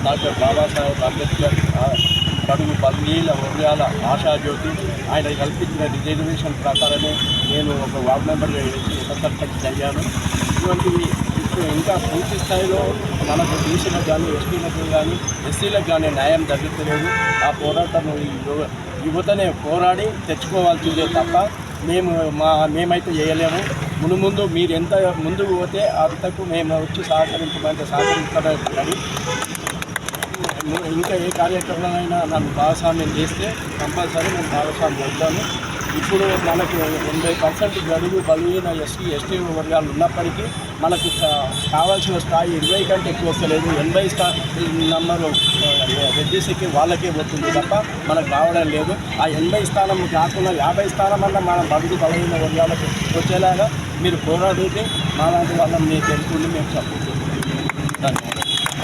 Doctor Babasaheb Ambedkar బడుగు బలహీన వర్గాల ఆశాజ్యోతి. ఆయన కల్పించిన రిజర్వేషన్ ప్రకారమే నేను ఒక వార్డు మెంబర్గా వేసి ఉప సర్పంచ్ అయ్యాను. ఇటువంటివి ఇప్పుడు ఇంకా పూర్తి స్థాయిలో మనకు బీసీలకు కానీ, ఎస్టీలకు కానీ, ఎస్సీలకు కానీ న్యాయం జరుగుతలేదు. ఆ పోరాటం యువతనే పోరాడి తెచ్చుకోవాల్సిందే తప్ప మేమైతే చేయలేము. ముందు మీరు ఎంత ముందుకు పోతే అంతకు మేము వచ్చి సహకరించమంటే సహకరించడానికి ఇంకా ఏ కార్యక్రమాలైనా నన్ను భాగస్వామ్యం చేస్తే కంపల్సరీ నేను భాగస్వామ్యం అవుతాను. ఇప్పుడు మనకు 80% గడువు బలహీన ఎస్టీ వర్గాలు ఉన్నప్పటికీ మనకు కావాల్సిన స్థాయి 20 కంటే ఎక్కువ వస్తలేదు. 80 నంబరు రెడ్డిసికి వాళ్ళకే పోతుంది తప్ప మనకు రావడం లేదు. ఆ 80 స్థానం కాకుండా 50 స్థానం వల్ల మన బడుగు బలహీన వర్గాలకు వచ్చేలాగా మీరు పోరాడితే మాలాంటి వాళ్ళని మీకు తెలుసుకుని మేము సపోర్ట్